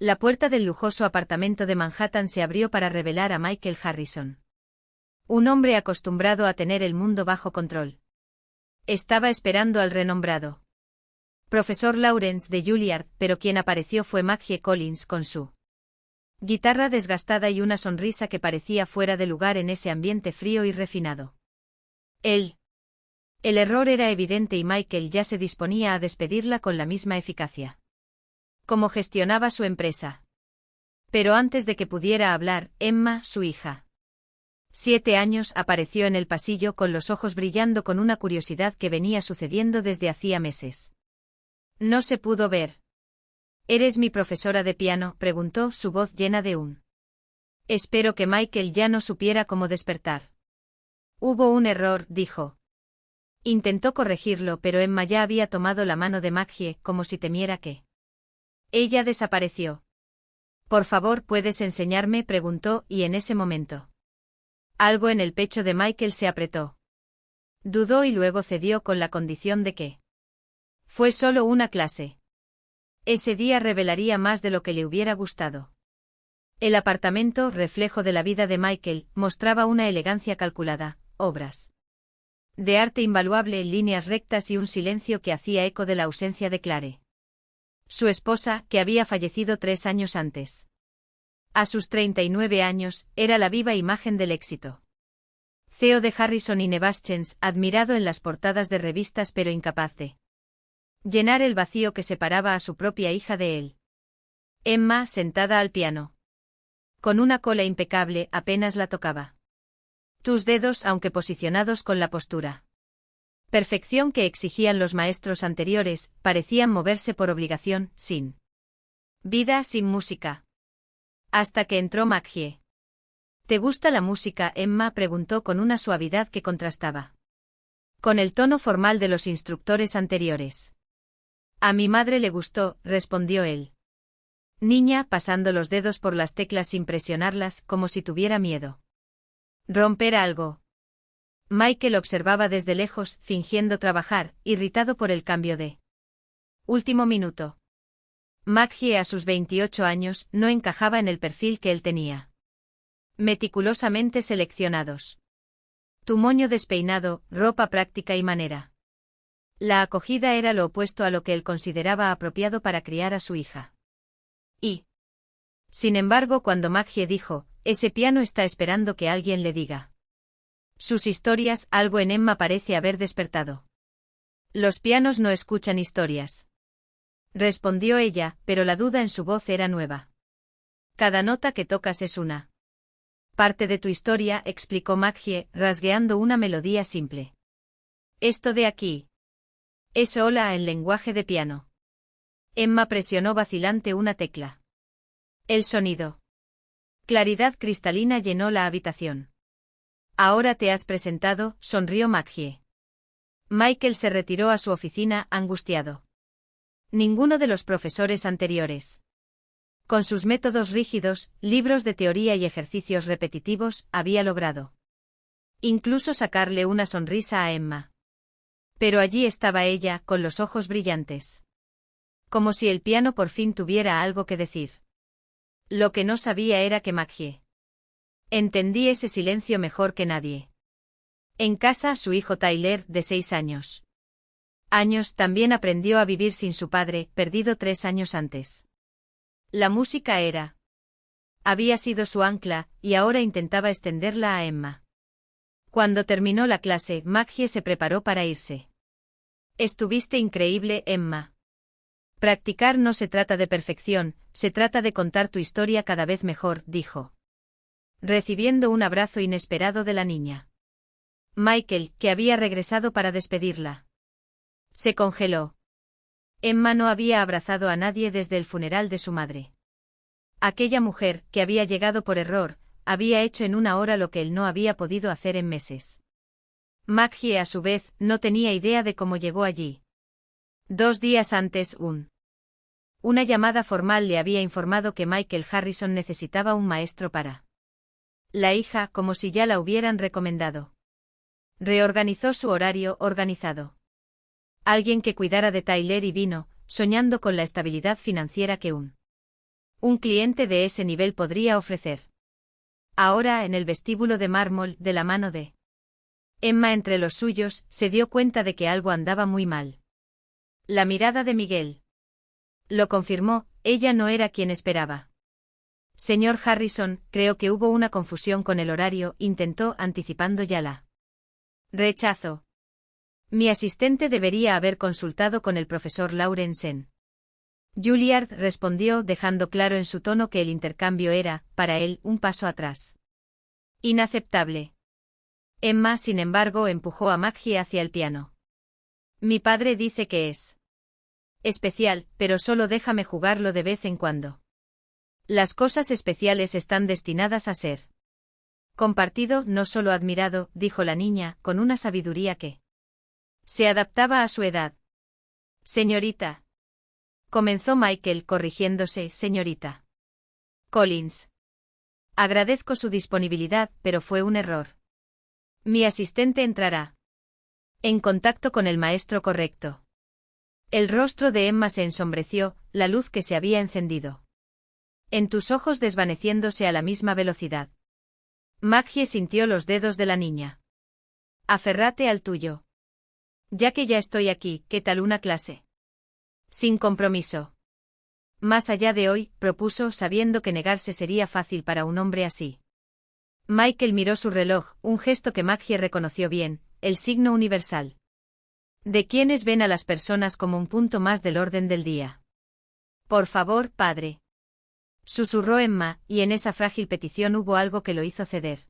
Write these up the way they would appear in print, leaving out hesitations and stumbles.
La puerta del lujoso apartamento de Manhattan se abrió para revelar a Michael Harrison. Un hombre acostumbrado a tener el mundo bajo control. Estaba esperando al renombrado profesor Lawrence de Juilliard, pero quien apareció fue Maggie Collins con su guitarra desgastada y una sonrisa que parecía fuera de lugar en ese ambiente frío y refinado. El error era evidente y Michael ya se disponía a despedirla con la misma eficacia. ¿Cómo gestionaba su empresa? Pero antes de que pudiera hablar, Emma, su hija, 7 años, apareció en el pasillo con los ojos brillando con una curiosidad que venía sucediendo desde hacía meses. No se pudo ver. ¿Eres mi profesora de piano?, preguntó, su voz llena de un. Espero que Michael ya no supiera cómo despertar. Hubo un error, dijo. Intentó corregirlo, pero Emma ya había tomado la mano de Maggie, como si temiera que ella desapareció. «Por favor, ¿puedes enseñarme?», preguntó, y en ese momento algo en el pecho de Michael se apretó. Dudó y luego cedió con la condición de que fue solo una clase. Ese día revelaría más de lo que le hubiera gustado. El apartamento, reflejo de la vida de Michael, mostraba una elegancia calculada, obras de arte invaluable, líneas rectas y un silencio que hacía eco de la ausencia de Clare, su esposa, que había fallecido 3 años antes. A sus 39 años, era la viva imagen del éxito. CEO de Harrison y Nevaschens, admirado en las portadas de revistas pero incapaz de llenar el vacío que separaba a su propia hija de él. Emma, sentada al piano, con una cola impecable, apenas la tocaba. Tus dedos, aunque posicionados con la postura perfección que exigían los maestros anteriores, parecían moverse por obligación, sin vida, sin música. Hasta que entró Maggie. ¿Te gusta la música, Emma?, preguntó con una suavidad que contrastaba con el tono formal de los instructores anteriores. A mi madre le gustó, respondió él. Niña, pasando los dedos por las teclas sin presionarlas, como si tuviera miedo. ¿Romper algo? Michael observaba desde lejos, fingiendo trabajar, irritado por el cambio de último minuto. Maggie, a sus 28 años, no encajaba en el perfil que él tenía. Meticulosamente seleccionados. Tu moño despeinado, ropa práctica y manera. La acogida era lo opuesto a lo que él consideraba apropiado para criar a su hija. Y, sin embargo, cuando Maggie dijo, ese piano está esperando que alguien le diga sus historias, algo en Emma parece haber despertado. Los pianos no escuchan historias, respondió ella, pero la duda en su voz era nueva. Cada nota que tocas es una parte de tu historia, explicó Maggie, rasgueando una melodía simple. Esto de aquí es hola en lenguaje de piano. Emma presionó vacilante una tecla. El sonido. Claridad cristalina llenó la habitación. Ahora te has presentado, sonrió Maggie. Michael se retiró a su oficina, angustiado. Ninguno de los profesores anteriores, con sus métodos rígidos, libros de teoría y ejercicios repetitivos, había logrado incluso sacarle una sonrisa a Emma. Pero allí estaba ella, con los ojos brillantes. Como si el piano por fin tuviera algo que decir. Lo que no sabía era que Maggie entendí ese silencio mejor que nadie. En casa, su hijo Tyler, de 6 años, también aprendió a vivir sin su padre, perdido 3 años antes. La música había sido su ancla, y ahora intentaba extenderla a Emma. Cuando terminó la clase, Maggie se preparó para irse. Estuviste increíble, Emma. Practicar no se trata de perfección, se trata de contar tu historia cada vez mejor, dijo, recibiendo un abrazo inesperado de la niña. Michael, que había regresado para despedirla, se congeló. Emma no había abrazado a nadie desde el funeral de su madre. Aquella mujer, que había llegado por error, había hecho en una hora lo que él no había podido hacer en meses. Maggie, a su vez, no tenía idea de cómo llegó allí. 2 días antes, una llamada formal le había informado que Michael Harrison necesitaba un maestro para la hija, como si ya la hubieran recomendado. Reorganizó su horario, organizado. Alguien que cuidara de Tyler y vino, soñando con la estabilidad financiera que Un cliente de ese nivel podría ofrecer. Ahora, en el vestíbulo de mármol, de la mano de Emma entre los suyos, se dio cuenta de que algo andaba muy mal. La mirada de Miguel lo confirmó, ella no era quien esperaba. Señor Harrison, creo que hubo una confusión con el horario, intentó, anticipando ya la rechazo. Mi asistente debería haber consultado con el profesor Laurensen. Juilliard respondió, dejando claro en su tono que el intercambio era, para él, un paso atrás. Inaceptable. Emma, sin embargo, empujó a Maggie hacia el piano. Mi padre dice que es especial, pero solo déjame jugarlo de vez en cuando. Las cosas especiales están destinadas a ser compartido, no solo admirado, dijo la niña, con una sabiduría que se adaptaba a su edad. Señorita. Comenzó Michael, corrigiéndose, señorita Collins. Agradezco su disponibilidad, pero fue un error. Mi asistente entrará en contacto con el maestro correcto. El rostro de Emma se ensombreció, la luz que se había encendido en tus ojos desvaneciéndose a la misma velocidad. Maggie sintió los dedos de la niña. Aférrate al tuyo. Ya que ya estoy aquí, ¿qué tal una clase? Sin compromiso. Más allá de hoy, propuso, sabiendo que negarse sería fácil para un hombre así. Michael miró su reloj, un gesto que Maggie reconoció bien, el signo universal. ¿De quiénes ven a las personas como un punto más del orden del día? Por favor, padre. Susurró Emma, y en esa frágil petición hubo algo que lo hizo ceder.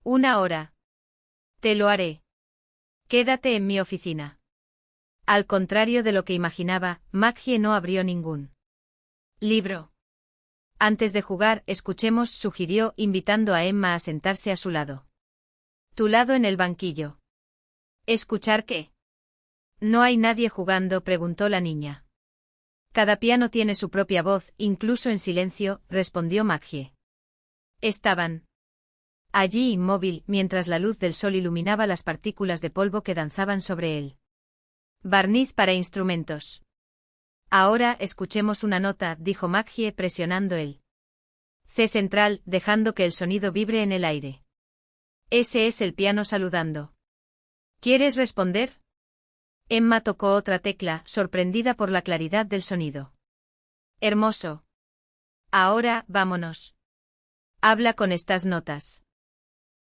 1 hora. Te lo haré. Quédate en mi oficina. Al contrario de lo que imaginaba, Maggie no abrió ningún libro. Antes de jugar, escuchemos, sugirió, invitando a Emma a sentarse a su lado. Tu lado en el banquillo. ¿Escuchar qué? ¿No hay nadie jugando?, preguntó la niña. Cada piano tiene su propia voz, incluso en silencio, respondió Maggie. Estaban allí inmóvil, mientras la luz del sol iluminaba las partículas de polvo que danzaban sobre él. Barniz para instrumentos. Ahora escuchemos una nota, dijo Maggie presionando el C central, dejando que el sonido vibre en el aire. Ese es el piano saludando. ¿Quieres responder? Emma tocó otra tecla, sorprendida por la claridad del sonido. Hermoso. Ahora, vámonos. Habla con estas notas.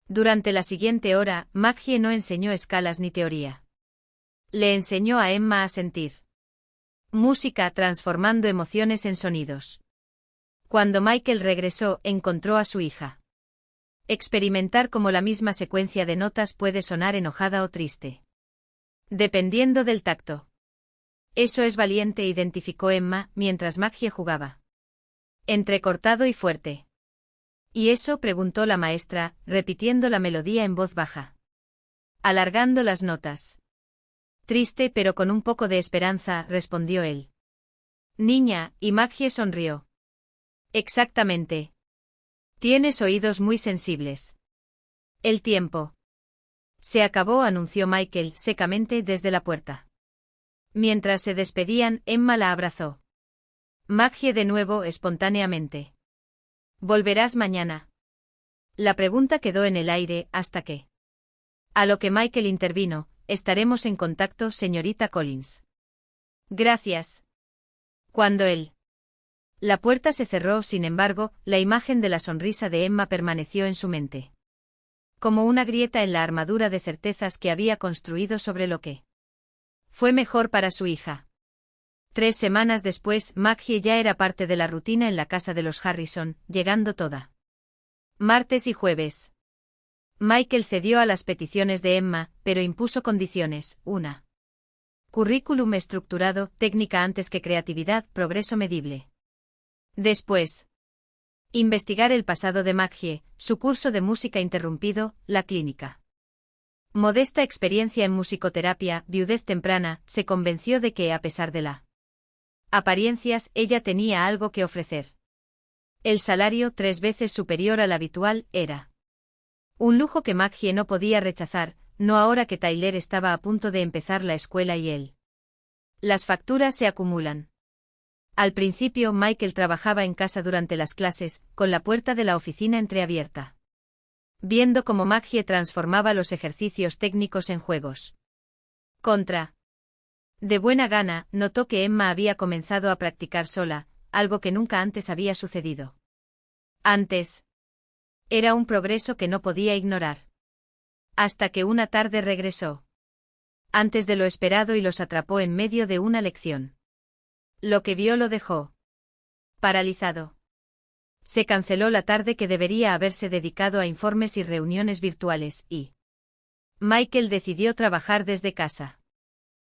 Durante la siguiente hora, Maggie no enseñó escalas ni teoría. Le enseñó a Emma a sentir música, transformando emociones en sonidos. Cuando Michael regresó, encontró a su hija. Experimentar cómo la misma secuencia de notas puede sonar enojada o triste. Dependiendo del tacto. Eso es valiente, identificó Emma, mientras Maggie jugaba. Entrecortado y fuerte. ¿Y eso?, preguntó la maestra, repitiendo la melodía en voz baja. Alargando las notas. Triste pero con un poco de esperanza, respondió él. Niña, y Maggie sonrió. Exactamente. Tienes oídos muy sensibles. El tiempo. Se acabó, anunció Michael secamente desde la puerta. Mientras se despedían, Emma la abrazó. Maggie de nuevo, espontáneamente. ¿Volverás mañana? La pregunta quedó en el aire, hasta que. A lo que Michael intervino, estaremos en contacto, señorita Collins. Gracias. Cuando él. La puerta se cerró, sin embargo, la imagen de la sonrisa de Emma permaneció en su mente. Como una grieta en la armadura de certezas que había construido sobre lo que fue mejor para su hija. 3 semanas después, Maggie ya era parte de la rutina en la casa de los Harrison, llegando toda martes y jueves. Michael cedió a las peticiones de Emma, pero impuso condiciones: una currículum estructurado, técnica antes que creatividad, progreso medible. Después, investigar el pasado de Maggie, su curso de música interrumpido, la clínica. Modesta experiencia en musicoterapia, viudez temprana, se convenció de que, a pesar de la apariencias, ella tenía algo que ofrecer. El salario, 3 veces superior al habitual, era un lujo que Maggie no podía rechazar, no ahora que Tyler estaba a punto de empezar la escuela y él. Las facturas se acumulan. Al principio Michael trabajaba en casa durante las clases, con la puerta de la oficina entreabierta. Viendo cómo Maggie transformaba los ejercicios técnicos en juegos. De buena gana, notó que Emma había comenzado a practicar sola, algo que nunca antes había sucedido. Antes. Era un progreso que no podía ignorar. Hasta que una tarde regresó. Antes de lo esperado y los atrapó en medio de una lección. Lo que vio lo dejó paralizado. Se canceló la tarde que debería haberse dedicado a informes y reuniones virtuales y Michael decidió trabajar desde casa.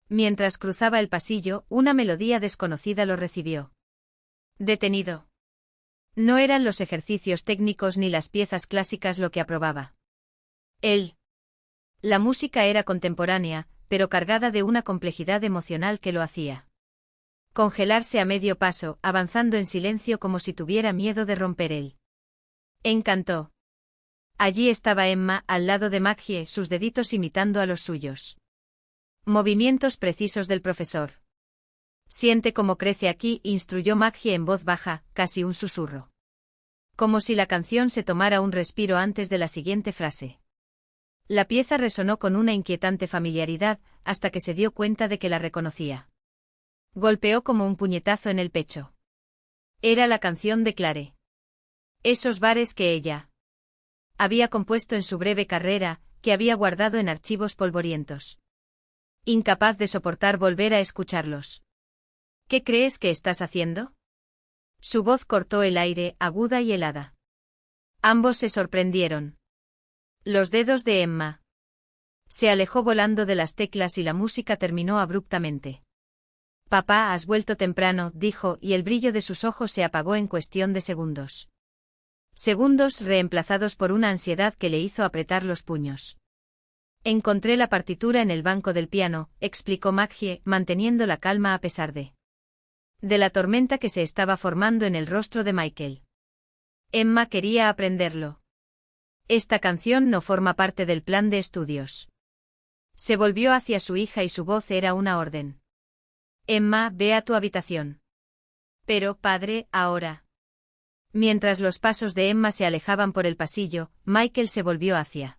Mientras cruzaba el pasillo, una melodía desconocida lo recibió. Detenido. No eran los ejercicios técnicos ni las piezas clásicas lo que aprobaba. La música era contemporánea, pero cargada de una complejidad emocional que lo hacía congelarse a medio paso, avanzando en silencio como si tuviera miedo de romper él. Encantó. Allí estaba Emma, al lado de Maggie, sus deditos imitando a los suyos. Movimientos precisos del profesor. Siente cómo crece aquí, instruyó Maggie en voz baja, casi un susurro. Como si la canción se tomara un respiro antes de la siguiente frase. La pieza resonó con una inquietante familiaridad, hasta que se dio cuenta de que la reconocía. Golpeó como un puñetazo en el pecho. Era la canción de Clare. Esos bares que ella había compuesto en su breve carrera, que había guardado en archivos polvorientos. Incapaz de soportar volver a escucharlos. ¿Qué crees que estás haciendo? Su voz cortó el aire, aguda y helada. Ambos se sorprendieron. Los dedos de Emma. Se alejó volando de las teclas y la música terminó abruptamente. Papá, has vuelto temprano, dijo, y el brillo de sus ojos se apagó en cuestión de segundos. Segundos reemplazados por una ansiedad que le hizo apretar los puños. Encontré la partitura en el banco del piano, explicó Maggie, manteniendo la calma a pesar de la tormenta que se estaba formando en el rostro de Michael. Emma quería aprenderlo. Esta canción no forma parte del plan de estudios. Se volvió hacia su hija y su voz era una orden. Emma, ve a tu habitación. Pero, padre, ahora. Mientras los pasos de Emma se alejaban por el pasillo, Michael se volvió hacia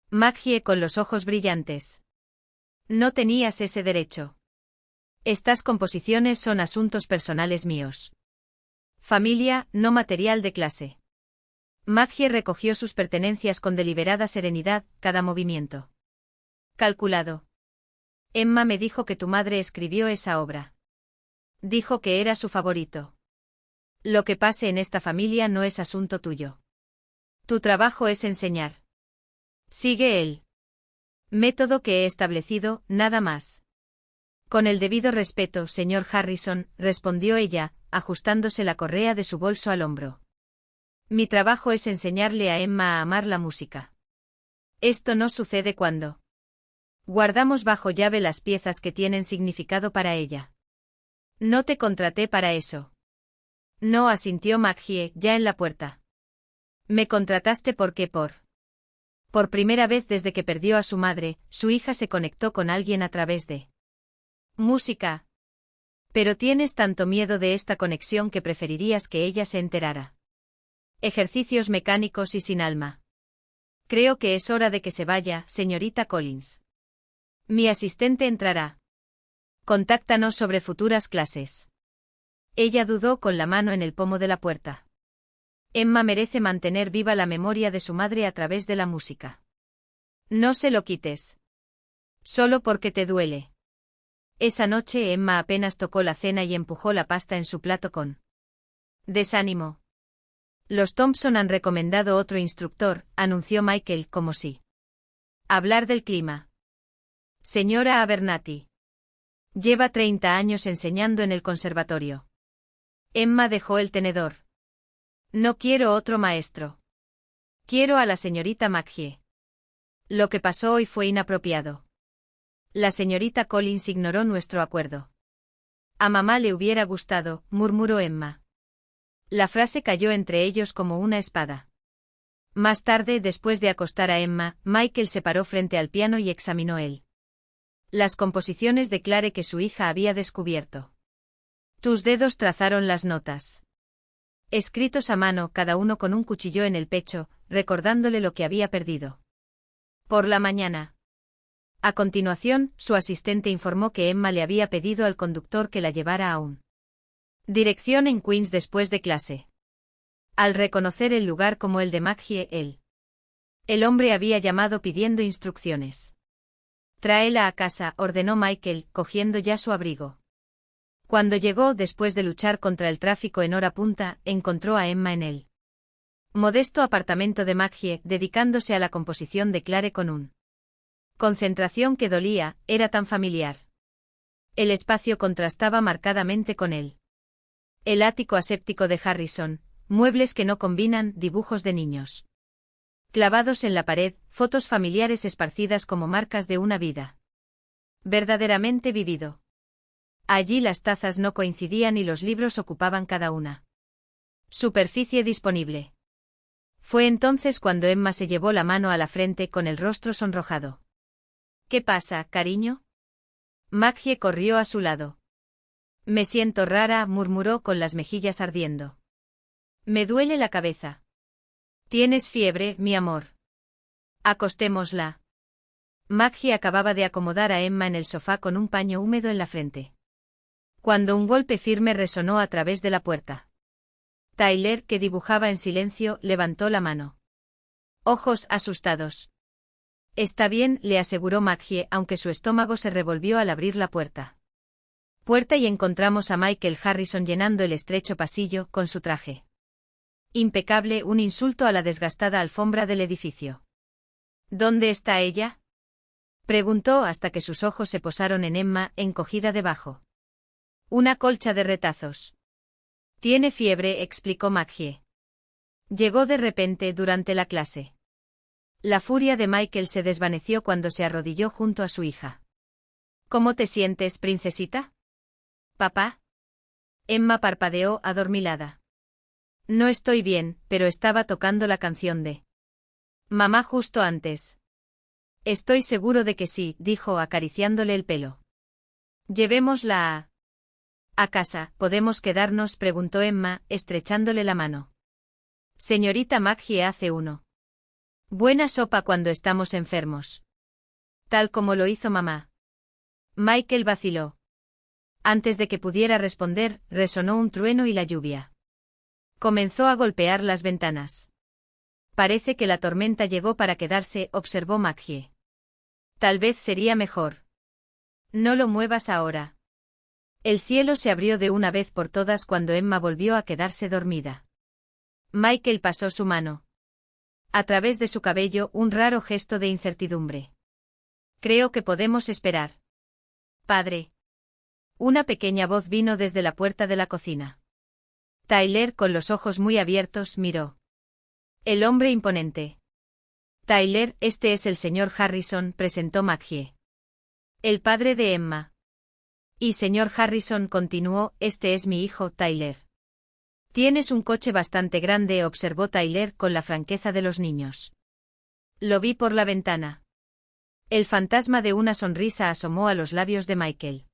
Maggie con los ojos brillantes. No tenías ese derecho. Estas composiciones son asuntos personales míos. Familia, no material de clase. Maggie recogió sus pertenencias con deliberada serenidad, cada movimiento calculado. Emma me dijo que tu madre escribió esa obra. Dijo que era su favorito. Lo que pase en esta familia no es asunto tuyo. Tu trabajo es enseñar. Sigue el método que he establecido, nada más. Con el debido respeto, señor Harrison, respondió ella, ajustándose la correa de su bolso al hombro. Mi trabajo es enseñarle a Emma a amar la música. Esto no sucede cuando guardamos bajo llave las piezas que tienen significado para ella. No te contraté para eso. No, asintió Maggie, ya en la puerta. Me contrataste porque por primera vez desde que perdió a su madre, su hija se conectó con alguien a través de música. Pero tienes tanto miedo de esta conexión que preferirías que ella se enterara. Ejercicios mecánicos y sin alma. Creo que es hora de que se vaya, señorita Collins. Mi asistente entrará. Contáctanos sobre futuras clases. Ella dudó con la mano en el pomo de la puerta. Emma merece mantener viva la memoria de su madre a través de la música. No se lo quites. Solo porque te duele. Esa noche Emma apenas tocó la cena y empujó la pasta en su plato con desánimo. Los Thompson han recomendado otro instructor, anunció Michael como si hablar del clima. Señora Abernathy. Lleva 30 años enseñando en el conservatorio. Emma dejó el tenedor. No quiero otro maestro. Quiero a la señorita Maggie. Lo que pasó hoy fue inapropiado. La señorita Collins ignoró nuestro acuerdo. A mamá le hubiera gustado, murmuró Emma. La frase cayó entre ellos como una espada. Más tarde, después de acostar a Emma, Michael se paró frente al piano y examinó las composiciones de Clare que su hija había descubierto. Tus dedos trazaron las notas. Escritos a mano, cada uno con un cuchillo en el pecho, recordándole lo que había perdido. Por la mañana. A continuación, su asistente informó que Emma le había pedido al conductor que la llevara a un dirección en Queens después de clase. Al reconocer el lugar como el de Maggie, el hombre había llamado pidiendo instrucciones. Tráela a casa, ordenó Michael, cogiendo ya su abrigo. Cuando llegó, después de luchar contra el tráfico en hora punta, encontró a Emma en el modesto apartamento de Maggie, dedicándose a la composición de Clare con un concentración que dolía, era tan familiar. El espacio contrastaba marcadamente con él. El ático aséptico de Harrison, muebles que no combinan, dibujos de niños clavados en la pared, fotos familiares esparcidas como marcas de una vida verdaderamente vivido. Allí las tazas no coincidían y los libros ocupaban cada una superficie disponible. Fue entonces cuando Emma se llevó la mano a la frente con el rostro sonrojado. ¿Qué pasa, cariño? Maggie corrió a su lado. Me siento rara, murmuró con las mejillas ardiendo. Me duele la cabeza. Tienes fiebre, mi amor. Acostémosla. Maggie acababa de acomodar a Emma en el sofá con un paño húmedo en la frente, cuando un golpe firme resonó a través de la puerta. Tyler, que dibujaba en silencio, levantó la mano. Ojos asustados. Está bien, le aseguró Maggie, aunque su estómago se revolvió al abrir la puerta. Y encontramos a Michael Harrison llenando el estrecho pasillo, con su traje impecable, un insulto a la desgastada alfombra del edificio. ¿Dónde está ella? Preguntó hasta que sus ojos se posaron en Emma, encogida debajo. Una colcha de retazos. Tiene fiebre, explicó Maggie. Llegó de repente durante la clase. La furia de Michael se desvaneció cuando se arrodilló junto a su hija. ¿Cómo te sientes, princesita? ¿Papá? Emma parpadeó, adormilada. No estoy bien, pero estaba tocando la canción de mamá justo antes. Estoy seguro de que sí, dijo acariciándole el pelo. Llevémosla a casa, ¿podemos quedarnos?, preguntó Emma, estrechándole la mano. Señorita Maggie hace buena sopa cuando estamos enfermos. Tal como lo hizo mamá. Michael vaciló. Antes de que pudiera responder, resonó un trueno y la lluvia comenzó a golpear las ventanas. Parece que la tormenta llegó para quedarse, observó Maggie. Tal vez sería mejor. No lo muevas ahora. El cielo se abrió de una vez por todas cuando Emma volvió a quedarse dormida. Michael pasó su mano a través de su cabello, un raro gesto de incertidumbre. Creo que podemos esperar. Padre. Una pequeña voz vino desde la puerta de la cocina. Tyler, con los ojos muy abiertos, miró. El hombre imponente. Tyler, este es el señor Harrison, presentó Maggie. El padre de Emma. Y señor Harrison, continuó, este es mi hijo, Tyler. Tienes un coche bastante grande, observó Tyler con la franqueza de los niños. Lo vi por la ventana. El fantasma de una sonrisa asomó a los labios de Michael.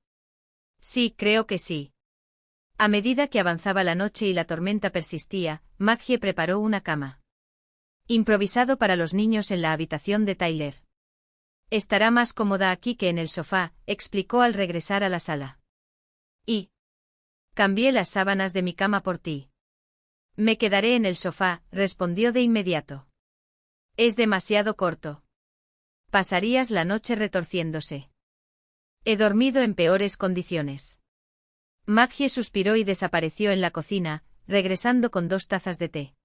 Sí, creo que sí. A medida que avanzaba la noche y la tormenta persistía, Maggie preparó una cama improvisado para los niños en la habitación de Tyler. Estará más cómoda aquí que en el sofá, explicó al regresar a la sala. Y cambié las sábanas de mi cama por ti. Me quedaré en el sofá, respondió de inmediato. Es demasiado corto. Pasarías la noche retorciéndose. He dormido en peores condiciones. Maggie suspiró y desapareció en la cocina, regresando con 2 tazas de té.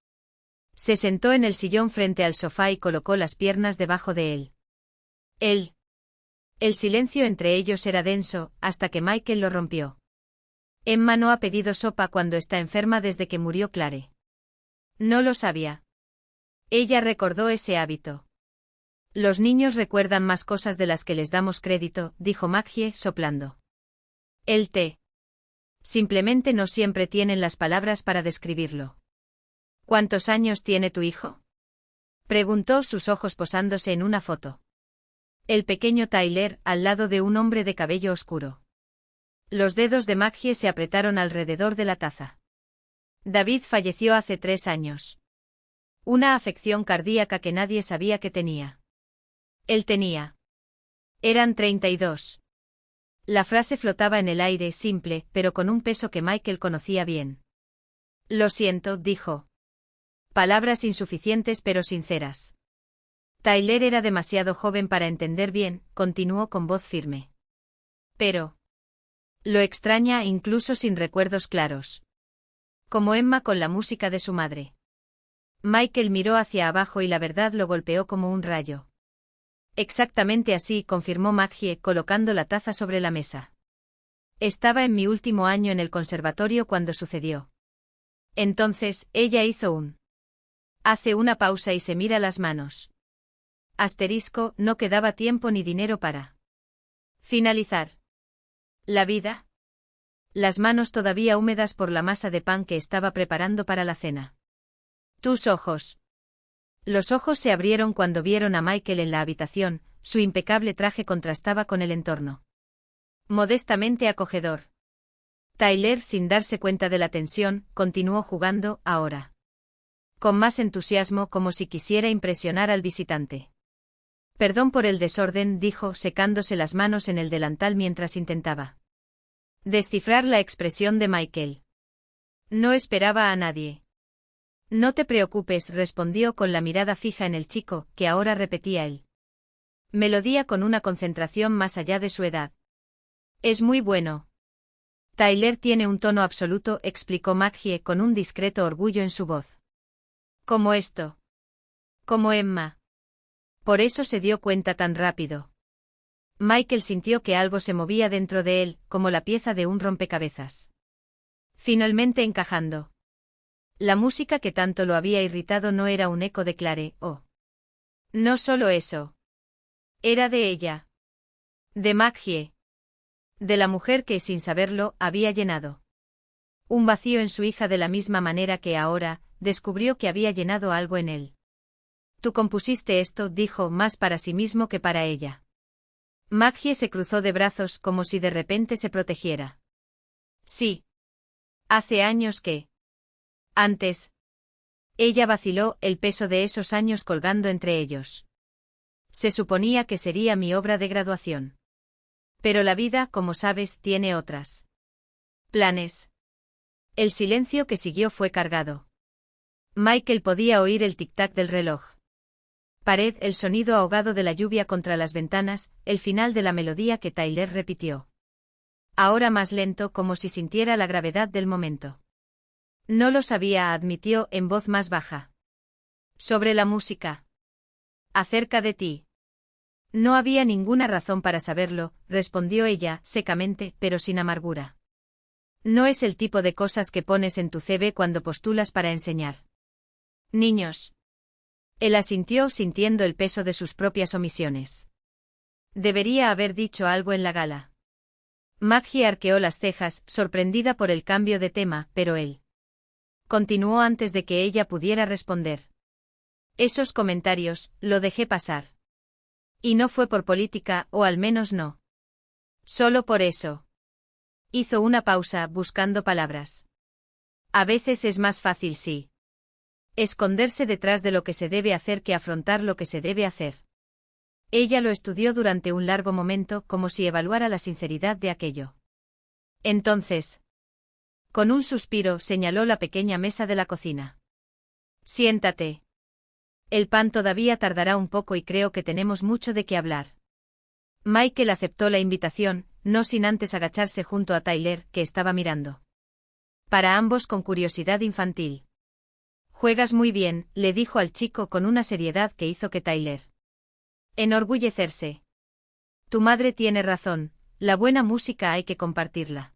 Se sentó en el sillón frente al sofá y colocó las piernas debajo de él. El silencio entre ellos era denso, hasta que Michael lo rompió. Emma no ha pedido sopa cuando está enferma desde que murió Clare. No lo sabía. Ella recordó ese hábito. Los niños recuerdan más cosas de las que les damos crédito, dijo Maggie, soplando. El té. Simplemente no siempre tienen las palabras para describirlo. ¿Cuántos años tiene tu hijo? Preguntó, sus ojos posándose en una foto. El pequeño Tyler, al lado de un hombre de cabello oscuro. Los dedos de Maggie se apretaron alrededor de la taza. David falleció hace 3 años. Una afección cardíaca que nadie sabía que tenía. Él tenía. Eran 32. La frase flotaba en el aire, simple, pero con un peso que Michael conocía bien. Lo siento, dijo. Palabras insuficientes pero sinceras. Tyler era demasiado joven para entender bien, continuó con voz firme. Pero lo extraña incluso sin recuerdos claros. Como Emma con la música de su madre. Michael miró hacia abajo y la verdad lo golpeó como un rayo. Exactamente así, confirmó Maggie, colocando la taza sobre la mesa. Estaba en mi último año en el conservatorio cuando sucedió. Entonces, ella hizo hace una pausa y se mira las manos. Asterisco, no quedaba tiempo ni dinero para finalizar. ¿La vida? Las manos todavía húmedas por la masa de pan que estaba preparando para la cena. Tus ojos. Los ojos se abrieron cuando vieron a Michael en la habitación, su impecable traje contrastaba con el entorno. Modestamente acogedor. Tyler, sin darse cuenta de la tensión, continuó jugando, ahora. Con más entusiasmo, como si quisiera impresionar al visitante. Perdón por el desorden, dijo, secándose las manos en el delantal mientras intentaba descifrar la expresión de Michael. No esperaba a nadie. No te preocupes, respondió con la mirada fija en el chico, que ahora repetía él. Melodía con una concentración más allá de su edad. Es muy bueno. Tyler tiene un tono absoluto, explicó Maggie con un discreto orgullo en su voz. Como esto. Como Emma. Por eso se dio cuenta tan rápido. Michael sintió que algo se movía dentro de él, como la pieza de un rompecabezas. Finalmente encajando. La música que tanto lo había irritado no era un eco de Clare, No solo eso. Era de ella. De Maggie. De la mujer que, sin saberlo, había llenado un vacío en su hija de la misma manera que ahora, descubrió que había llenado algo en él. Tú compusiste esto, dijo, más para sí mismo que para ella. Maggie se cruzó de brazos como si de repente se protegiera. Sí. Hace años que. Antes. Ella vaciló, el peso de esos años colgando entre ellos. Se suponía que sería mi obra de graduación. Pero la vida, como sabes, tiene otras planes. El silencio que siguió fue cargado. Michael podía oír el tic-tac del reloj. Pared, el sonido ahogado de la lluvia contra las ventanas, el final de la melodía que Tyler repitió. Ahora más lento, como si sintiera la gravedad del momento. No lo sabía, admitió en voz más baja. Sobre la música. Acerca de ti. No había ninguna razón para saberlo, respondió ella, secamente, pero sin amargura. No es el tipo de cosas que pones en tu CV cuando postulas para enseñar. Niños. Él asintió sintiendo el peso de sus propias omisiones. Debería haber dicho algo en la gala. Maggie arqueó las cejas, sorprendida por el cambio de tema, pero él continuó antes de que ella pudiera responder. Esos comentarios, lo dejé pasar. Y no fue por política, o al menos no. Solo por eso. Hizo una pausa, buscando palabras. A veces es más fácil, sí. Esconderse detrás de lo que se debe hacer que afrontar lo que se debe hacer. Ella lo estudió durante un largo momento, como si evaluara la sinceridad de aquello. Entonces, con un suspiro, señaló la pequeña mesa de la cocina. Siéntate. El pan todavía tardará un poco y creo que tenemos mucho de qué hablar. Michael aceptó la invitación, no sin antes agacharse junto a Tyler, que estaba mirando. Para ambos con curiosidad infantil. Juegas muy bien, le dijo al chico con una seriedad que hizo que Tyler enorgullecerse. Tu madre tiene razón, la buena música hay que compartirla.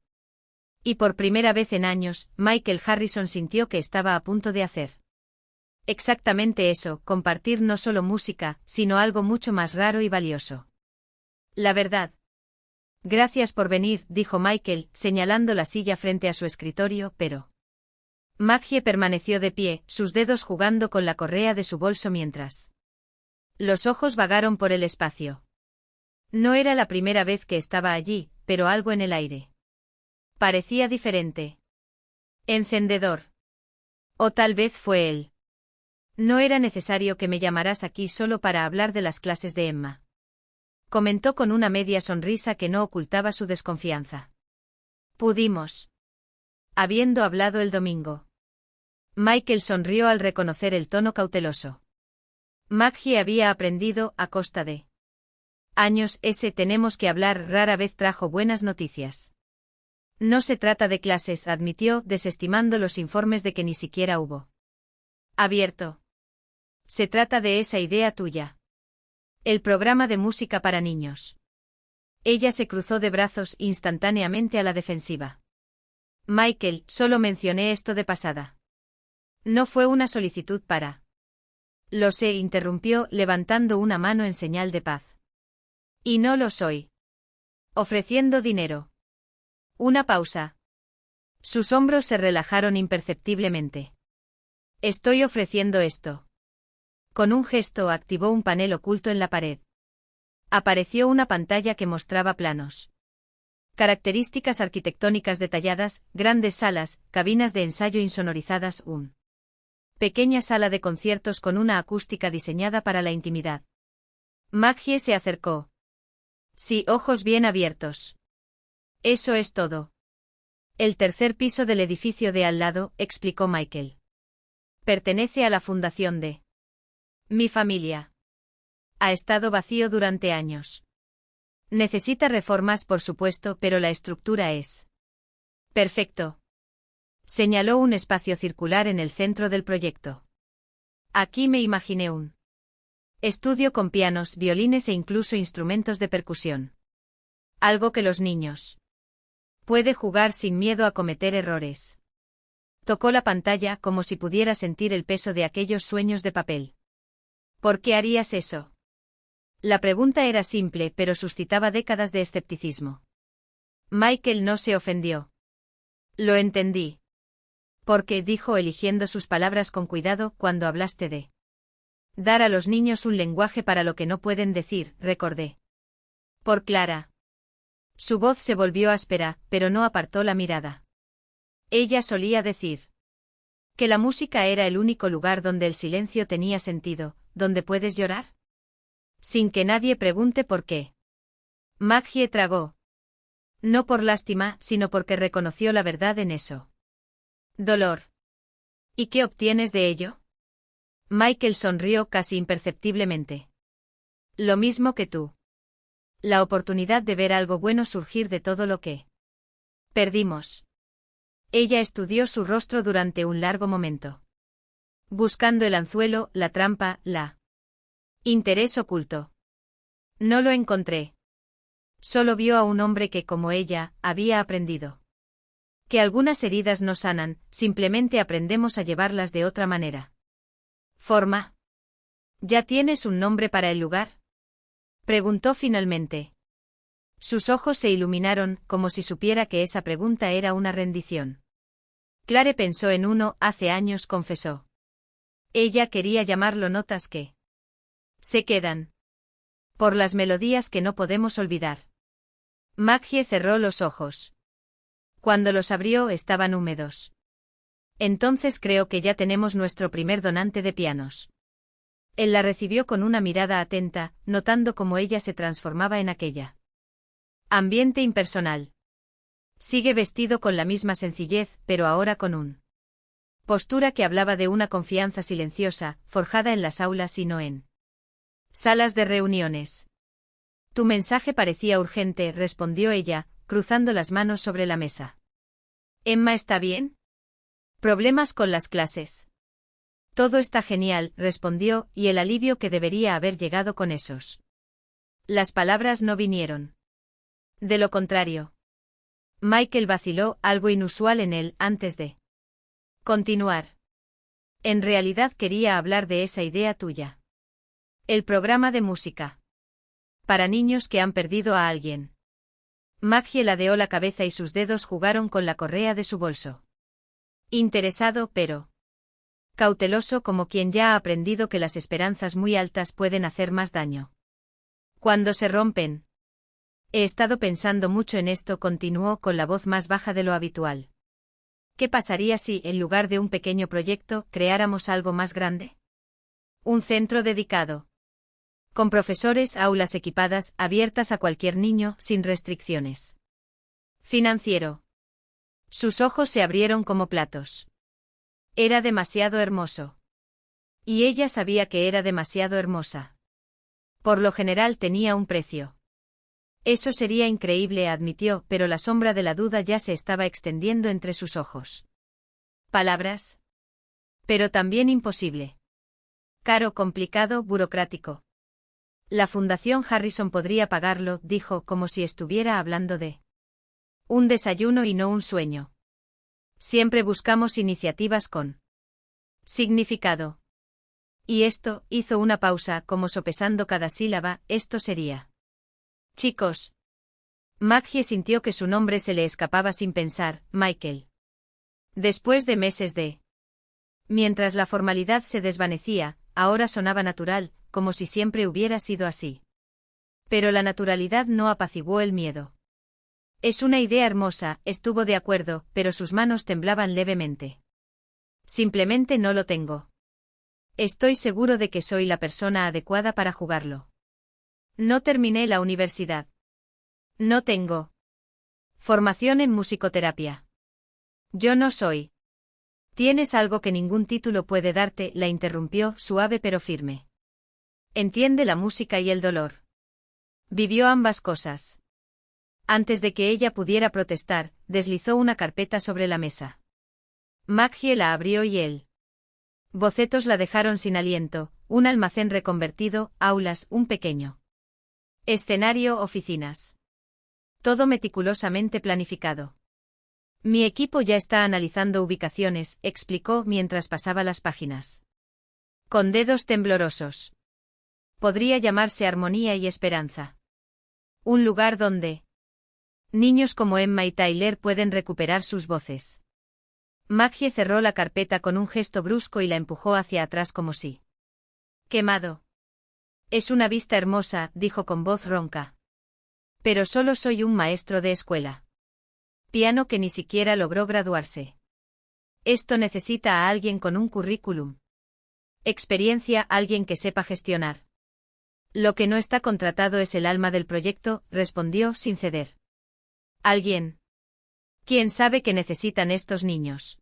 Y por primera vez en años, Michael Harrison sintió que estaba a punto de hacer exactamente eso, compartir no solo música, sino algo mucho más raro y valioso. La verdad. Gracias por venir, dijo Michael, señalando la silla frente a su escritorio, pero Maggie permaneció de pie, sus dedos jugando con la correa de su bolso mientras los ojos vagaron por el espacio. No era la primera vez que estaba allí, pero algo en el aire Parecía diferente. Encendedor. O tal vez fue él. No era necesario que me llamaras aquí solo para hablar de las clases de Emma. Comentó con una media sonrisa que no ocultaba su desconfianza. Pudimos. Habiendo hablado el domingo. Michael sonrió al reconocer el tono cauteloso. Maggie había aprendido, a costa de años, tenemos que hablar rara vez trajo buenas noticias. No se trata de clases, admitió, desestimando los informes de que ni siquiera hubo abierto. Se trata de esa idea tuya. El programa de música para niños. Ella se cruzó de brazos instantáneamente a la defensiva. Michael, solo mencioné esto de pasada. No fue una solicitud para. Lo sé, interrumpió, levantando una mano en señal de paz. Y no lo soy. Ofreciendo dinero. Una pausa. Sus hombros se relajaron imperceptiblemente. Estoy ofreciendo esto. Con un gesto activó un panel oculto en la pared. Apareció una pantalla que mostraba planos. Características arquitectónicas detalladas, grandes salas, cabinas de ensayo insonorizadas, pequeña sala de conciertos con una acústica diseñada para la intimidad. Maggie se acercó. Sí, ojos bien abiertos. Eso es todo. El tercer piso del edificio de al lado, explicó Michael. Pertenece a la fundación de mi familia. Ha estado vacío durante años. Necesita reformas, por supuesto, pero la estructura es perfecto. Señaló un espacio circular en el centro del proyecto. Aquí me imaginé un estudio con pianos, violines e incluso instrumentos de percusión. Algo que los niños puede jugar sin miedo a cometer errores. Tocó la pantalla como si pudiera sentir el peso de aquellos sueños de papel. ¿Por qué harías eso? La pregunta era simple, pero suscitaba décadas de escepticismo. Michael no se ofendió. Lo entendí. Porque, dijo eligiendo sus palabras con cuidado, cuando hablaste de dar a los niños un lenguaje para lo que no pueden decir, recordé. Por Clara. Su voz se volvió áspera, pero no apartó la mirada. Ella solía decir que la música era el único lugar donde el silencio tenía sentido, donde puedes llorar. Sin que nadie pregunte por qué. Maggie tragó. No por lástima, sino porque reconoció la verdad en eso. Dolor. ¿Y qué obtienes de ello? Michael sonrió casi imperceptiblemente. Lo mismo que tú. La oportunidad de ver algo bueno surgir de todo lo que perdimos. Ella estudió su rostro durante un largo momento. Buscando el anzuelo, la trampa, la interés oculto. No lo encontré. Solo vio a un hombre que, como ella, había aprendido que algunas heridas no sanan, simplemente aprendemos a llevarlas de otra manera. ¿Forma? ¿Ya tienes un nombre para el lugar? Preguntó finalmente. Sus ojos se iluminaron, como si supiera que esa pregunta era una rendición. Clare pensó en uno, hace años, confesó. Ella quería llamarlo notas que se quedan. Por las melodías que no podemos olvidar. Maggie cerró los ojos. Cuando los abrió estaban húmedos. Entonces creo que ya tenemos nuestro primer donante de pianos. Él la recibió con una mirada atenta, notando cómo ella se transformaba en aquella ambiente impersonal. Sigue vestido con la misma sencillez, pero ahora con un postura que hablaba de una confianza silenciosa, forjada en las aulas y no en salas de reuniones. Tu mensaje parecía urgente, respondió ella, cruzando las manos sobre la mesa. ¿Emma está bien? Problemas con las clases. Todo está genial, respondió, y el alivio que debería haber llegado con esos. Las palabras no vinieron. De lo contrario. Michael vaciló, algo inusual en él, antes de continuar. En realidad quería hablar de esa idea tuya. El programa de música. Para niños que han perdido a alguien. Maggie ladeó la cabeza y sus dedos jugaron con la correa de su bolso. Interesado, pero cauteloso, como quien ya ha aprendido que las esperanzas muy altas pueden hacer más daño cuando se rompen. He estado pensando mucho en esto, continuó con la voz más baja de lo habitual. ¿Qué pasaría si, en lugar de un pequeño proyecto, creáramos algo más grande? Un centro dedicado. Con profesores, aulas equipadas, abiertas a cualquier niño, sin restricciones. Financiero. Sus ojos se abrieron como platos. Era demasiado hermoso. Y ella sabía que era demasiado hermosa. Por lo general tenía un precio. Eso sería increíble, admitió, pero la sombra de la duda ya se estaba extendiendo entre sus ojos. Palabras. Pero también imposible. Caro, complicado, burocrático. La Fundación Harrison podría pagarlo, dijo, como si estuviera hablando de un desayuno y no un sueño. Siempre buscamos iniciativas con significado. Y esto, hizo una pausa, como sopesando cada sílaba, esto sería. Chicos. Maggie sintió que su nombre se le escapaba sin pensar, Michael. Después de meses de... Mientras la formalidad se desvanecía, ahora sonaba natural, como si siempre hubiera sido así. Pero la naturalidad no apaciguó el miedo. Es una idea hermosa, estuvo de acuerdo, pero sus manos temblaban levemente. Simplemente no lo tengo. Estoy seguro de que soy la persona adecuada para jugarlo. No terminé la universidad. No tengo formación en musicoterapia. Yo no soy. Tienes algo que ningún título puede darte, la interrumpió, suave pero firme. Entiende la música y el dolor. Vivió ambas cosas. Antes de que ella pudiera protestar, deslizó una carpeta sobre la mesa. Maggie la abrió y él. Bocetos la dejaron sin aliento, un almacén reconvertido, aulas, un pequeño escenario, oficinas. Todo meticulosamente planificado. Mi equipo ya está analizando ubicaciones, explicó mientras pasaba las páginas. Con dedos temblorosos. Podría llamarse Armonía y Esperanza. Un lugar donde niños como Emma y Tyler pueden recuperar sus voces. Maggie cerró la carpeta con un gesto brusco y la empujó hacia atrás como si. Quemado. Es una vista hermosa, dijo con voz ronca. Pero solo soy un maestro de escuela. Piano que ni siquiera logró graduarse. Esto necesita a alguien con un currículum. Experiencia, alguien que sepa gestionar. Lo que no está contratado es el alma del proyecto, respondió sin ceder. Alguien. ¿Quién sabe qué necesitan estos niños?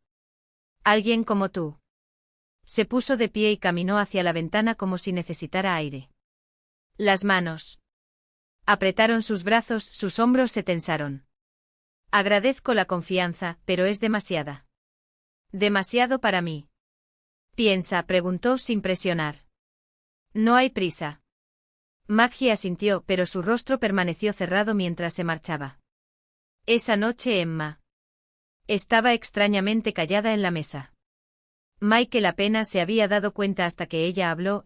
Alguien como tú. Se puso de pie y caminó hacia la ventana como si necesitara aire. Las manos. Apretaron sus brazos, sus hombros se tensaron. Agradezco la confianza, pero es demasiada. Demasiado para mí. Piensa, preguntó sin presionar. No hay prisa. Maggie asintió, pero su rostro permaneció cerrado mientras se marchaba. Esa noche Emma estaba extrañamente callada en la mesa. Michael apenas se había dado cuenta hasta que ella habló,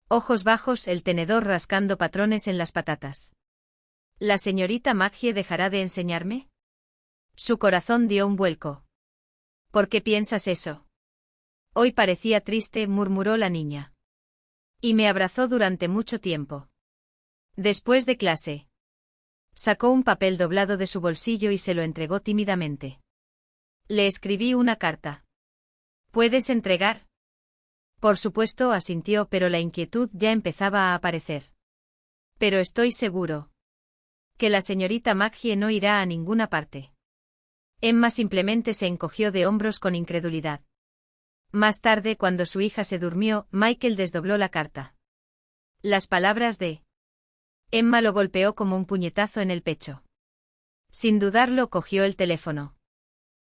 ojos bajos, el tenedor rascando patrones en las patatas. ¿La señorita Maggie dejará de enseñarme? Su corazón dio un vuelco. ¿Por qué piensas eso? Hoy parecía triste, murmuró la niña. Y me abrazó durante mucho tiempo. Después de clase. Sacó un papel doblado de su bolsillo y se lo entregó tímidamente. Le escribí una carta. ¿Puedes entregar? Por supuesto, asintió, pero la inquietud ya empezaba a aparecer. Pero estoy seguro que la señorita Maggie no irá a ninguna parte. Emma simplemente se encogió de hombros con incredulidad. Más tarde, cuando su hija se durmió, Michael desdobló la carta. Las palabras de Emma lo golpeó como un puñetazo en el pecho. Sin dudarlo, cogió el teléfono.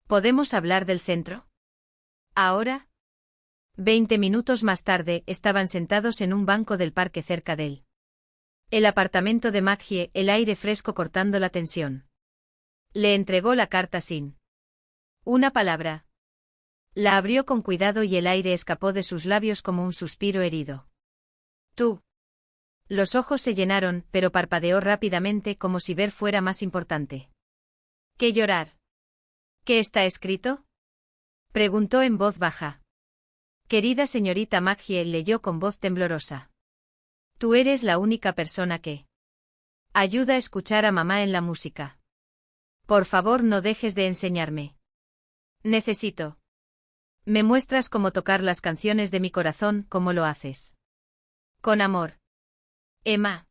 ¿Podemos hablar del centro? ¿Ahora? 20 minutos más tarde, estaban sentados en un banco del parque cerca de él. El apartamento de Maggie, el aire fresco cortando la tensión. Le entregó la carta sin una palabra. La abrió con cuidado y el aire escapó de sus labios como un suspiro herido. Tú. Los ojos se llenaron, pero parpadeó rápidamente como si ver fuera más importante. ¿Qué llorar? ¿Qué está escrito? Preguntó en voz baja. Querida señorita Maggie, leyó con voz temblorosa. Tú eres la única persona que Ayuda a escuchar a mamá en la música. Por favor, no dejes de enseñarme. Necesito. Me muestras cómo tocar las canciones de mi corazón, cómo lo haces. Con amor. Emma.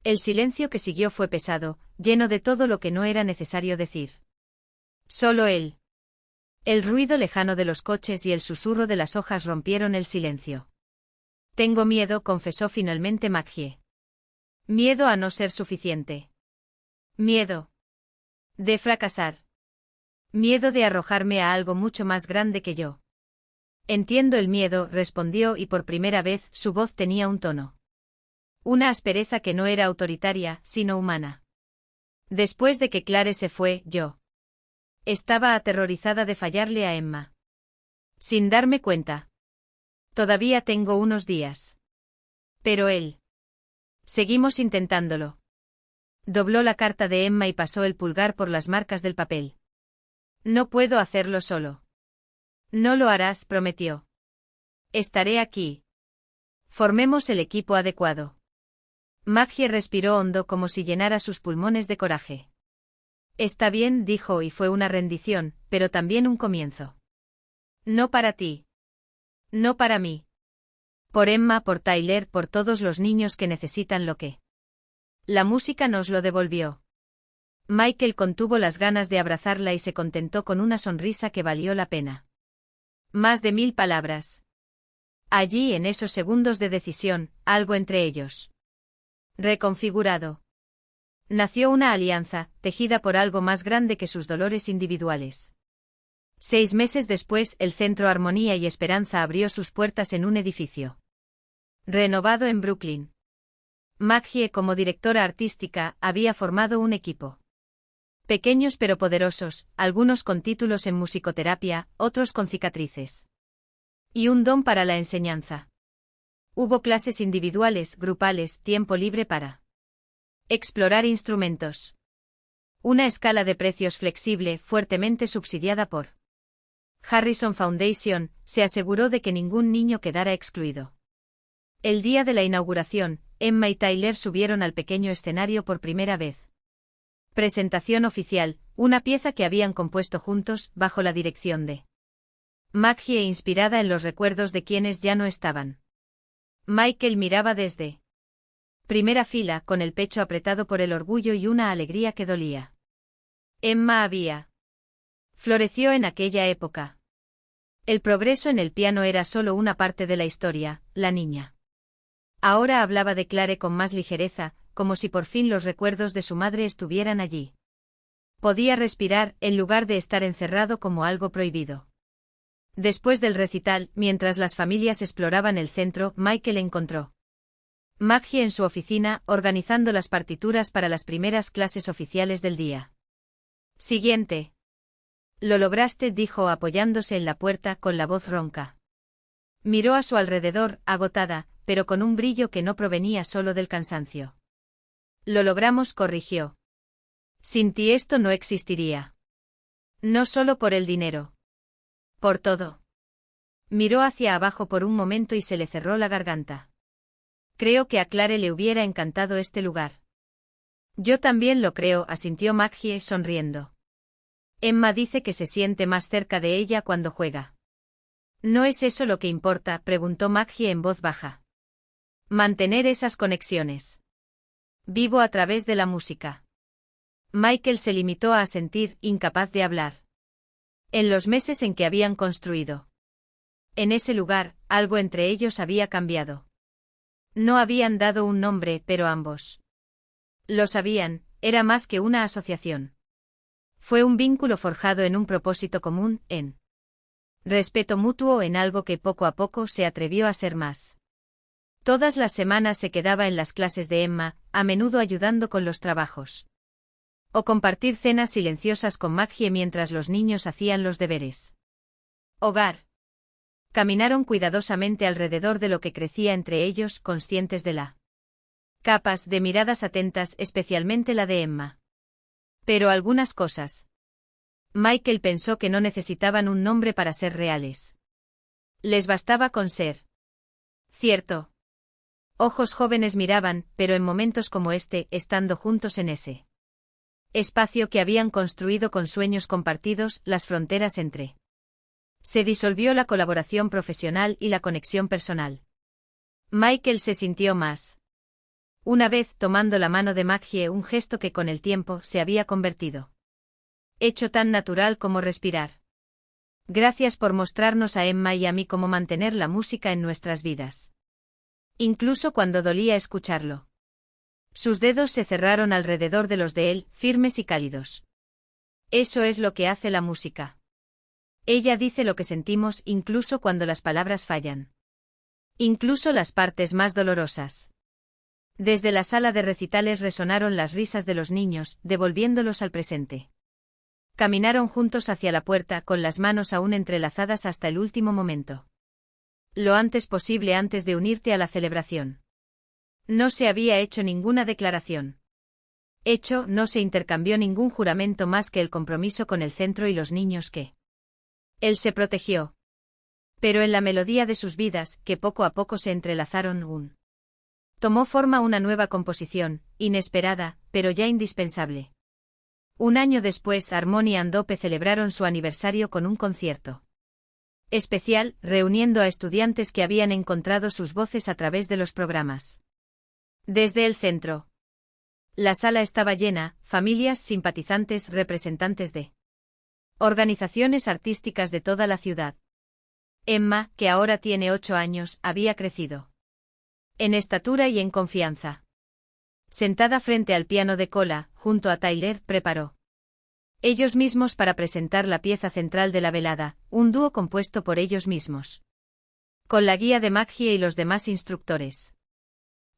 El silencio que siguió fue pesado, lleno de todo lo que no era necesario decir. Solo él. El ruido lejano de los coches y el susurro de las hojas rompieron el silencio. Tengo miedo, confesó finalmente Maggie. Miedo a no ser suficiente. Miedo. De fracasar. Miedo de arrojarme a algo mucho más grande que yo. Entiendo el miedo, respondió y por primera vez su voz tenía un tono. Una aspereza que no era autoritaria, sino humana. Después de que Clare se fue, yo estaba aterrorizada de fallarle a Emma. Sin darme cuenta. Todavía tengo unos días. Pero él. Seguimos intentándolo. Dobló la carta de Emma y pasó el pulgar por las marcas del papel. No puedo hacerlo solo. No lo harás, prometió. Estaré aquí. Formemos el equipo adecuado. Maggie respiró hondo como si llenara sus pulmones de coraje. Está bien, dijo, y fue una rendición, pero también un comienzo. No para ti. No para mí. Por Emma, por Tyler, por todos los niños que necesitan lo que la música nos lo devolvió. Michael contuvo las ganas de abrazarla y se contentó con una sonrisa que valió la pena. Más de 1000 palabras. Allí, en esos segundos de decisión, algo entre ellos. Reconfigurado. Nació una alianza, tejida por algo más grande que sus dolores individuales. 6 meses después, el Centro Armonía y Esperanza abrió sus puertas en un edificio renovado en Brooklyn. Maggie, como directora artística, había formado un equipo. Pequeños pero poderosos, algunos con títulos en musicoterapia, otros con cicatrices. Y un don para la enseñanza. Hubo clases individuales, grupales, tiempo libre para explorar instrumentos. Una escala de precios flexible, fuertemente subsidiada por Harrison Foundation, se aseguró de que ningún niño quedara excluido. El día de la inauguración, Emma y Tyler subieron al pequeño escenario por primera vez. Presentación oficial, una pieza que habían compuesto juntos, bajo la dirección de Maggie e inspirada en los recuerdos de quienes ya no estaban. Michael miraba desde primera fila, con el pecho apretado por el orgullo y una alegría que dolía. Emma floreció en aquella época. El progreso en el piano era solo una parte de la historia, la niña. Ahora hablaba de Clare con más ligereza, como si por fin los recuerdos de su madre estuvieran allí. Podía respirar, en lugar de estar encerrado como algo prohibido. Después del recital, mientras las familias exploraban el centro, Michael encontró Maggie en su oficina, organizando las partituras para las primeras clases oficiales del día siguiente. Lo lograste, dijo apoyándose en la puerta con la voz ronca. Miró a su alrededor, agotada, pero con un brillo que no provenía solo del cansancio. Lo logramos, corrigió. Sin ti esto no existiría. No solo por el dinero. Por todo. Miró hacia abajo por un momento y se le cerró la garganta. Creo que a Clare le hubiera encantado este lugar. Yo también lo creo, asintió Maggie, sonriendo. Emma dice que se siente más cerca de ella cuando juega. ¿No es eso lo que importa?, preguntó Maggie en voz baja. Mantener esas conexiones. Vivo a través de la música. Michael se limitó a asentir, incapaz de hablar. En los meses en que habían construido en ese lugar, algo entre ellos había cambiado. No habían dado un nombre, pero ambos lo sabían, era más que una asociación. Fue un vínculo forjado en un propósito común, en respeto mutuo, en algo que poco a poco se atrevió a ser más. Todas las semanas se quedaba en las clases de Emma, a menudo ayudando con los trabajos. O compartir cenas silenciosas con Maggie mientras los niños hacían los deberes. Hogar. Caminaron cuidadosamente alrededor de lo que crecía entre ellos, conscientes de la capas de miradas atentas, especialmente la de Emma. Pero algunas cosas. Michael pensó que no necesitaban un nombre para ser reales. Les bastaba con ser cierto. Ojos jóvenes miraban, pero en momentos como este, estando juntos en ese espacio que habían construido con sueños compartidos, las fronteras entre. Se disolvió la colaboración profesional y la conexión personal. Michael se sintió más. Una vez tomando la mano de Maggie, un gesto que con el tiempo se había convertido. Hecho tan natural como respirar. Gracias por mostrarnos a Emma y a mí cómo mantener la música en nuestras vidas. Incluso cuando dolía escucharlo. Sus dedos se cerraron alrededor de los de él, firmes y cálidos. Eso es lo que hace la música. Ella dice lo que sentimos incluso cuando las palabras fallan. Incluso las partes más dolorosas. Desde la sala de recitales resonaron las risas de los niños, devolviéndolos al presente. Caminaron juntos hacia la puerta con las manos aún entrelazadas hasta el último momento. Lo antes posible antes de unirte a la celebración. No se había hecho ninguna declaración. No se intercambió ningún juramento más que el compromiso con el centro y los niños que. Él se protegió. Pero en la melodía de sus vidas, que poco a poco se entrelazaron tomó forma una nueva composición, inesperada, pero ya indispensable. Un año después Harmony and Hope celebraron su aniversario con un concierto especial, reuniendo a estudiantes que habían encontrado sus voces a través de los programas. Desde el centro. La sala estaba llena, familias, simpatizantes, representantes de organizaciones artísticas de toda la ciudad. Emma, que ahora tiene 8 años, había crecido. En estatura y en confianza. Sentada frente al piano de cola, junto a Tyler, preparó. Ellos mismos para presentar la pieza central de la velada, un dúo compuesto por ellos mismos. Con la guía de Maggie y los demás instructores.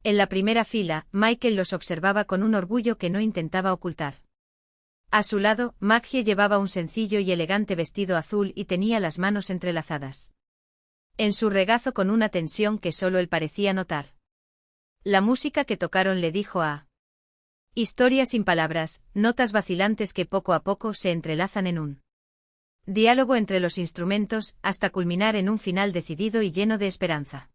En la primera fila, Michael los observaba con un orgullo que no intentaba ocultar. A su lado, Maggie llevaba un sencillo y elegante vestido azul y tenía las manos entrelazadas. En su regazo con una tensión que solo él parecía notar. La música que tocaron le dijo a historia sin palabras, notas vacilantes que poco a poco se entrelazan en un diálogo entre los instrumentos, hasta culminar en un final decidido y lleno de esperanza.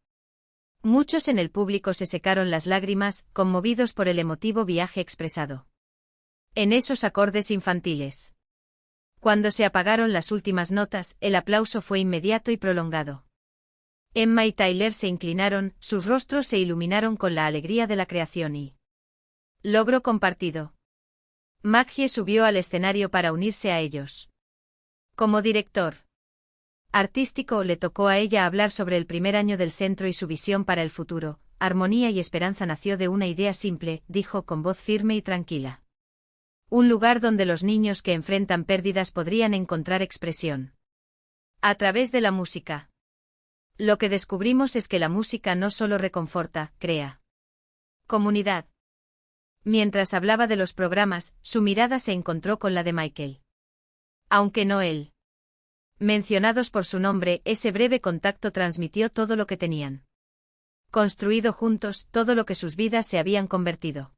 Muchos en el público se secaron las lágrimas, conmovidos por el emotivo viaje expresado en esos acordes infantiles. Cuando se apagaron las últimas notas, el aplauso fue inmediato y prolongado. Emma y Tyler se inclinaron, sus rostros se iluminaron con la alegría de la creación y logro compartido. Maggie subió al escenario para unirse a ellos. Como director artístico, le tocó a ella hablar sobre el primer año del centro y su visión para el futuro. Armonía y esperanza nació de una idea simple, dijo con voz firme y tranquila. Un lugar donde los niños que enfrentan pérdidas podrían encontrar expresión. A través de la música. Lo que descubrimos es que la música no solo reconforta, crea comunidad. Mientras hablaba de los programas, su mirada se encontró con la de Michael. Aunque no él. Mencionados por su nombre, ese breve contacto transmitió todo lo que tenían construido juntos, todo lo que sus vidas se habían convertido.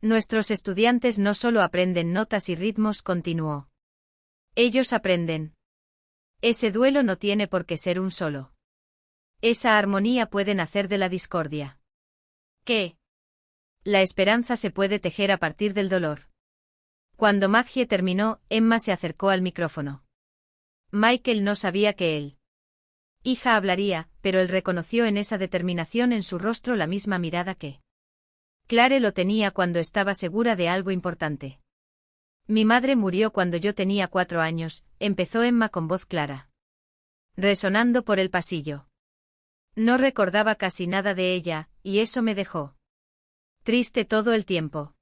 Nuestros estudiantes no solo aprenden notas y ritmos, continuó. Ellos aprenden. Ese duelo no tiene por qué ser un solo. Esa armonía puede nacer de la discordia. ¿Qué? La esperanza se puede tejer a partir del dolor. Cuando Maggie terminó, Emma se acercó al micrófono. Michael no sabía que él. Hija hablaría, pero él reconoció en esa determinación en su rostro la misma mirada que Clare lo tenía cuando estaba segura de algo importante. Mi madre murió cuando yo tenía 4 años, empezó Emma con voz clara. Resonando por el pasillo. No recordaba casi nada de ella, y eso me dejó triste todo el tiempo.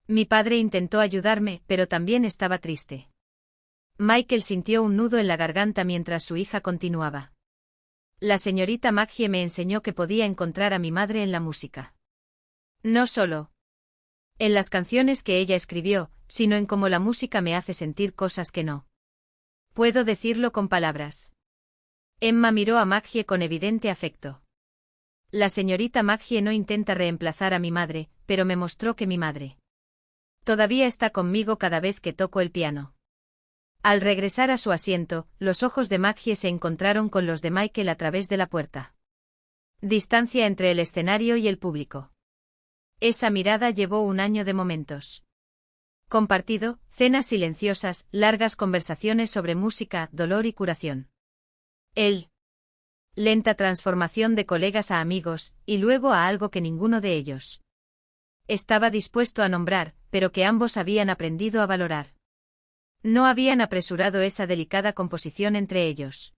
Mi padre intentó ayudarme, pero también estaba triste. Michael sintió un nudo en la garganta mientras su hija continuaba. La señorita Maggie me enseñó que podía encontrar a mi madre en la música. No solo en las canciones que ella escribió, sino en cómo la música me hace sentir cosas que no puedo decirlo con palabras. Emma miró a Maggie con evidente afecto. La señorita Maggie no intenta reemplazar a mi madre, pero me mostró que mi madre todavía está conmigo cada vez que toco el piano. Al regresar a su asiento, los ojos de Maggie se encontraron con los de Michael a través de la puerta. Distancia entre el escenario y el público. Esa mirada llevó un año de momentos compartido, cenas silenciosas, largas conversaciones sobre música, dolor y curación. Él. Lenta transformación de colegas a amigos, y luego a algo que ninguno de ellos estaba dispuesto a nombrar, pero que ambos habían aprendido a valorar. No habían apresurado esa delicada composición entre ellos.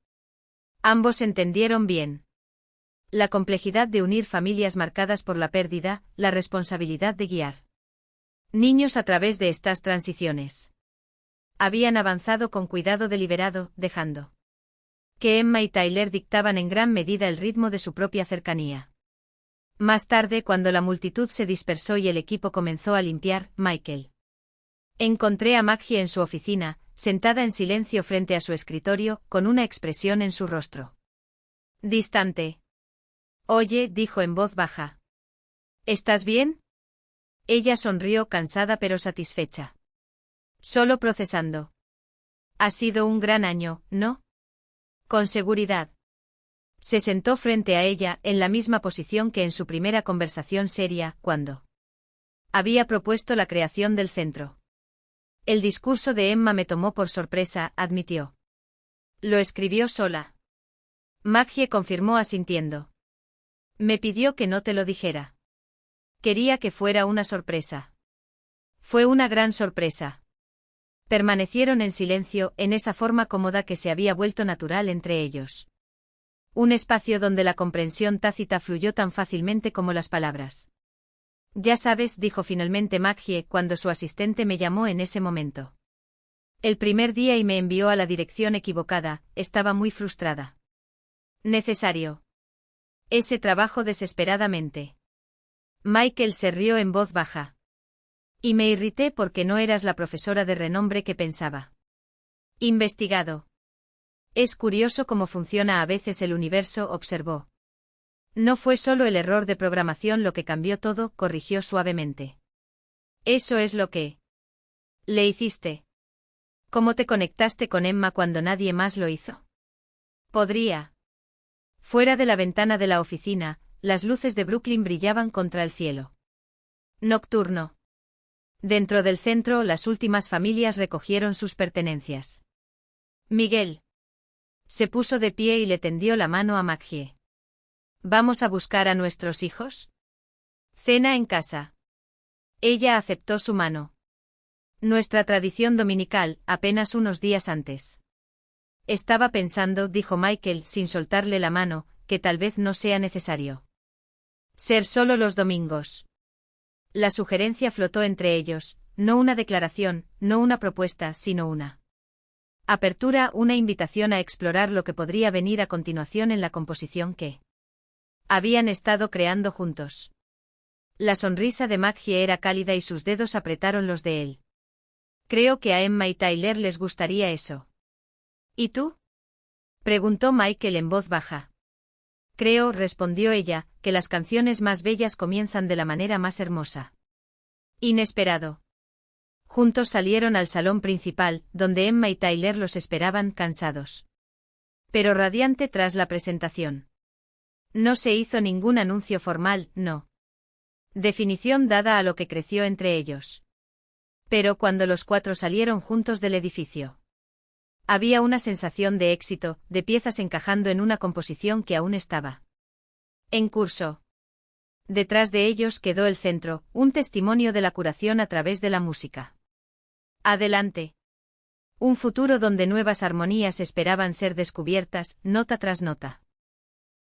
Ambos entendieron bien la complejidad de unir familias marcadas por la pérdida, la responsabilidad de guiar niños a través de estas transiciones. Habían avanzado con cuidado deliberado, dejando que Emma y Tyler dictaban en gran medida el ritmo de su propia cercanía. Más tarde, cuando la multitud se dispersó y el equipo comenzó a limpiar, Michael encontré a Maggie en su oficina, sentada en silencio frente a su escritorio, con una expresión en su rostro distante. Oye, dijo en voz baja. ¿Estás bien? Ella sonrió, cansada pero satisfecha. Solo procesando. Ha sido un gran año, ¿no? Con seguridad. Se sentó frente a ella, en la misma posición que en su primera conversación seria, cuando había propuesto la creación del centro. El discurso de Emma me tomó por sorpresa, admitió. Lo escribió sola. Maggie confirmó asintiendo. Me pidió que no te lo dijera. Quería que fuera una sorpresa. Fue una gran sorpresa. Permanecieron en silencio, en esa forma cómoda que se había vuelto natural entre ellos. Un espacio donde la comprensión tácita fluyó tan fácilmente como las palabras. Ya sabes, dijo finalmente Maggie cuando su asistente me llamó en ese momento. El primer día y me envió a la dirección equivocada, estaba muy frustrada. Necesario. Ese trabajo desesperadamente. Michael se rió en voz baja. Y me irrité porque no eras la profesora de renombre que pensaba. Investigado. Es curioso cómo funciona a veces el universo, observó. No fue solo el error de programación lo que cambió todo, corrigió suavemente. Eso es lo que le hiciste. ¿Cómo te conectaste con Emma cuando nadie más lo hizo? Podría. Fuera de la ventana de la oficina, las luces de Brooklyn brillaban contra el cielo nocturno. Dentro del centro, las últimas familias recogieron sus pertenencias. Miguel se puso de pie y le tendió la mano a Maggie. ¿Vamos a buscar a nuestros hijos? Cena en casa. Ella aceptó su mano. Nuestra tradición dominical, apenas unos días antes. Estaba pensando, dijo Michael sin soltarle la mano, que tal vez no sea necesario ser solo los domingos. La sugerencia flotó entre ellos, no una declaración, no una propuesta, sino una apertura, una invitación a explorar lo que podría venir a continuación en la composición que habían estado creando juntos. La sonrisa de Maggie era cálida y sus dedos apretaron los de él. Creo que a Emma y Tyler les gustaría eso. ¿Y tú? Preguntó Michael en voz baja. Creo, respondió ella, que las canciones más bellas comienzan de la manera más hermosa. Inesperado. Juntos salieron al salón principal, donde Emma y Tyler los esperaban, cansados, pero radiante tras la presentación. No se hizo ningún anuncio formal, no. Definición dada a lo que creció entre ellos. Pero cuando los cuatro salieron juntos del edificio, había una sensación de éxito, de piezas encajando en una composición que aún estaba en curso. Detrás de ellos quedó el centro, un testimonio de la curación a través de la música. Adelante. Un futuro donde nuevas armonías esperaban ser descubiertas, nota tras nota.